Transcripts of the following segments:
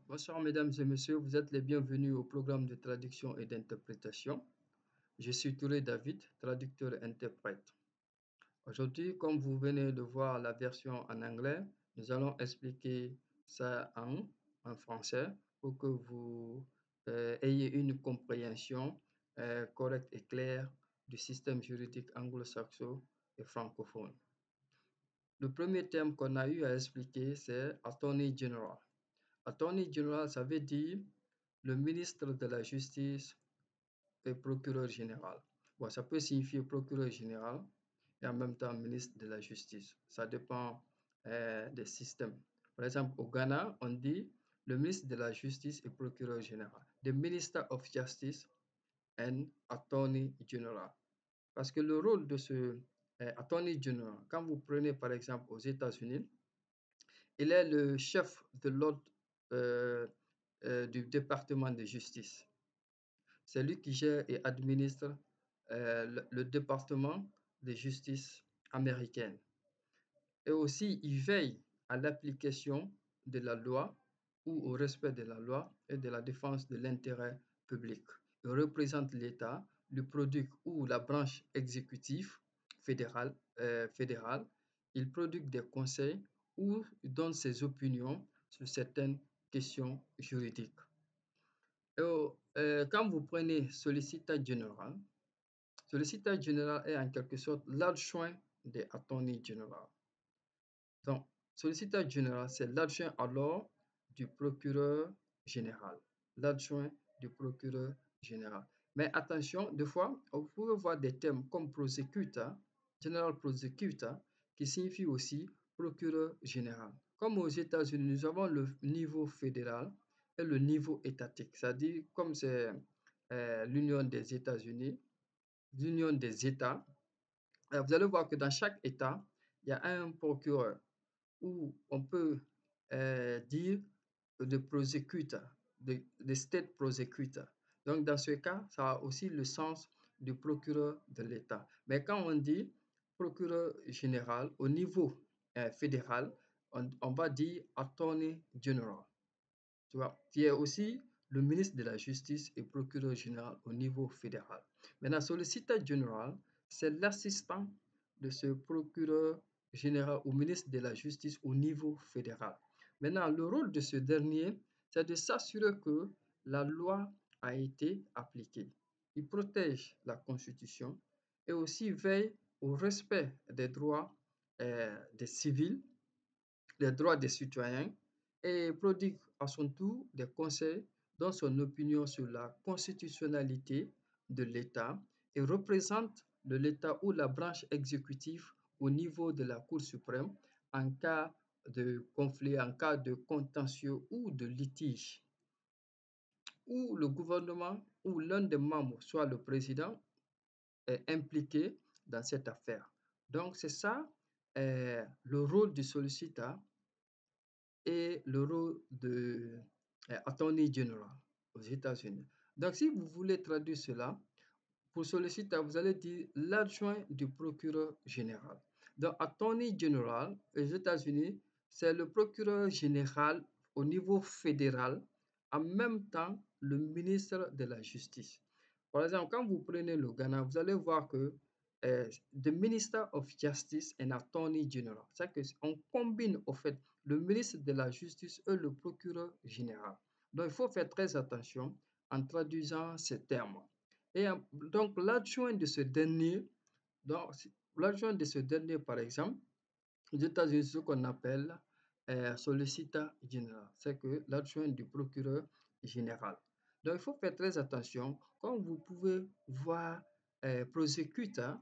Bonsoir mesdames et messieurs, vous êtes les bienvenus au programme de traduction et d'interprétation. Je suis Touré David, traducteur-interprète. Aujourd'hui, comme vous venez de voir la version en anglais, nous allons expliquer ça en français pour que vous ayez une compréhension correcte et claire du système juridique anglo-saxon et francophone. Le premier terme qu'on a eu à expliquer, c'est Attorney General. Attorney General, ça veut dire le ministre de la Justice et procureur général. Bon, ça peut signifier procureur général et en même temps ministre de la Justice. Ça dépend des systèmes. Par exemple, au Ghana, on dit le ministre de la Justice et procureur général. The Minister of Justice and Attorney General. Parce que le rôle de ce Attorney General, quand vous prenez par exemple aux États-Unis, il est le chef de l'ordre du département de justice. C'est lui qui gère et administre le département de justice américaine. Et aussi, il veille à l'application de la loi ou au respect de la loi et de la défense de l'intérêt public. Il représente l'État, le produit ou la branche exécutive fédérale. Il produit des conseils ou donne ses opinions sur certaines questions juridiques. Quand vous prenez Solicitor General, Solicitor General est en quelque sorte l'adjoint de Attorney General. Donc, Solicitor General, c'est l'adjoint alors du procureur général. L'adjoint du procureur général. Mais attention, des fois, vous pouvez voir des termes comme prosecutor, general prosecutor, qui signifie aussi procureur général. Comme aux États-Unis, nous avons le niveau fédéral et le niveau étatique. C'est-à-dire, comme c'est l'Union des États-Unis, l'Union des États, vous allez voir que dans chaque État, il y a un procureur où on peut dire de prosecutor, de state prosecutor. Donc, dans ce cas, ça a aussi le sens du procureur de l'État. Mais quand on dit procureur général au niveau fédéral, on va dire Attorney General, tu vois, qui est aussi le ministre de la Justice et procureur général au niveau fédéral. Maintenant, Solicitor General, c'est l'assistant de ce procureur général ou ministre de la Justice au niveau fédéral. Maintenant, le rôle de ce dernier, c'est de s'assurer que la loi a été appliquée. Il protège la Constitution et aussi veille au respect des droits des civils, des droits des citoyens et prodigue à son tour des conseils dans son opinion sur la constitutionnalité de l'État et représente l'État ou la branche exécutive au niveau de la Cour suprême en cas de conflit, en cas de contentieux ou de litige, où le gouvernement ou l'un des membres, soit le président, est impliqué dans cette affaire. Donc, c'est ça le rôle du solliciteur et le rôle de Attorney General aux États-Unis. Donc, si vous voulez traduire cela, pour solliciteur, vous allez dire l'adjoint du procureur général. Donc, Attorney General aux États-Unis, c'est le procureur général au niveau fédéral, en même temps le ministre de la Justice. Par exemple, quand vous prenez le Ghana, vous allez voir que the Minister of Justice and Attorney General, c'est qu'on combine au fait le ministre de la Justice et le procureur général. Donc, il faut faire très attention en traduisant ces termes. Et donc, l'adjoint de ce dernier, donc, l'adjoint de ce dernier, par exemple, aux États-Unis, ce qu'on appelle sollicitor général, c'est que l'adjoint du procureur général. Donc, il faut faire très attention. Comme vous pouvez voir, prosecutor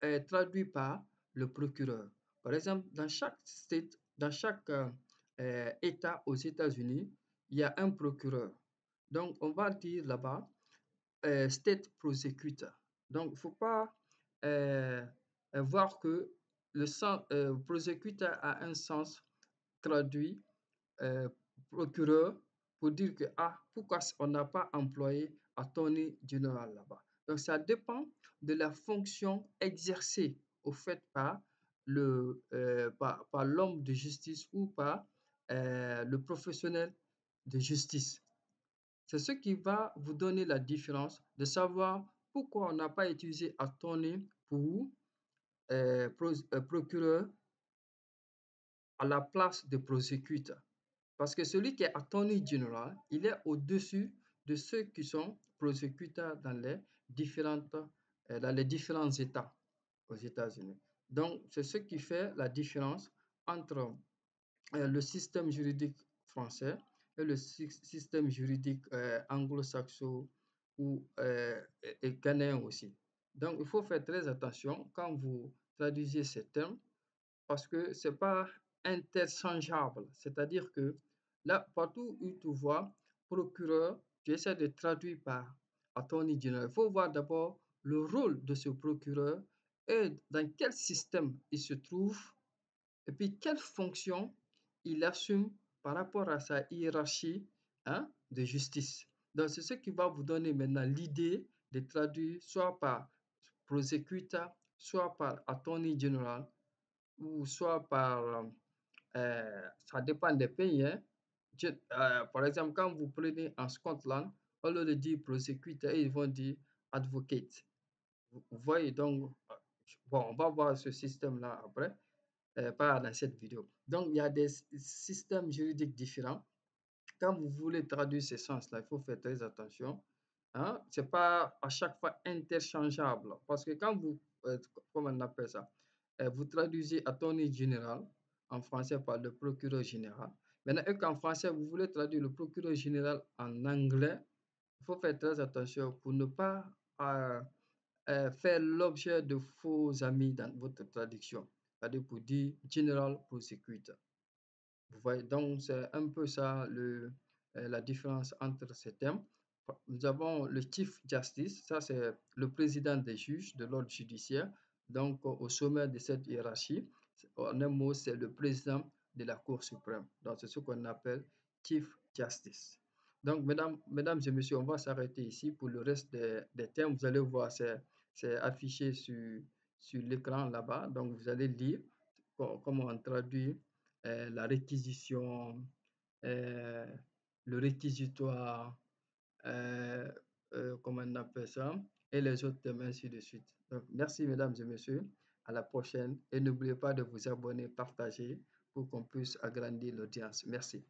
est traduit par le procureur. Par exemple, dans chaque state, dans chaque État aux États-Unis, il y a un procureur. Donc, on va dire là-bas state prosecutor. Donc, il ne faut pas voir que le sens prosecutor a un sens traduit procureur pour dire que pourquoi on n'a pas employé attorney general là-bas. Donc, ça dépend de la fonction exercée au fait par par l'homme de justice ou par le professionnel de justice. C'est ce qui va vous donner la différence de savoir pourquoi on n'a pas utilisé attorney pour procureur à la place de prosecutor. Parce que celui qui est attorney general, il est au-dessus de ceux qui sont prosecuteurs dans les différents États aux États-Unis. Donc, c'est ce qui fait la différence entre le système juridique français et le système juridique anglo-saxon ou et ghanéen aussi. Donc, il faut faire très attention quand vous traduisez ces termes parce que ce n'est pas interchangeable. C'est-à-dire que là, partout où tu vois procureur, tu essaies de traduire par attorney general. Il faut voir d'abord le rôle de ce procureur et dans quel système il se trouve et puis quelle fonction il assume par rapport à sa hiérarchie hein, de justice. Donc, c'est ce qui va vous donner maintenant l'idée de traduire soit par prosecutor, soit par attorney general, ou soit par, ça dépend des pays. Hein. Par exemple, quand vous prenez en Scotland, au lieu de dire prosecutor, ils vont dire advocate. Vous voyez donc, bon, on va voir ce système-là après pas dans cette vidéo. Donc, il y a des systèmes juridiques différents. Quand vous voulez traduire ces sens-là, il faut faire très attention. Hein? Ce n'est pas à chaque fois interchangeable. Parce que quand vous, comment on appelle ça, vous traduisez attorney général en français par le procureur général. Maintenant, qu'en français, vous voulez traduire le procureur général en anglais, il faut faire très attention pour ne pas euh, faire l'objet de faux amis dans votre traduction, c'est-à-dire pour dire General Prosecutor. Vous voyez, donc c'est un peu ça la différence entre ces termes. Nous avons le Chief Justice, ça c'est le président des juges de l'ordre judiciaire, donc au sommet de cette hiérarchie. En un mot, c'est le président de la Cour suprême. Donc c'est ce qu'on appelle Chief Justice. Donc, mesdames et messieurs, on va s'arrêter ici pour le reste des termes. Vous allez voir, c'est affiché sur l'écran là-bas. Donc, vous allez lire comment on traduit la réquisition, euh, le réquisitoire, euh, comment on appelle ça, et les autres thèmes, ainsi de suite. Donc, merci, mesdames et messieurs. À la prochaine. Et n'oubliez pas de vous abonner, partager pour qu'on puisse agrandir l'audience. Merci.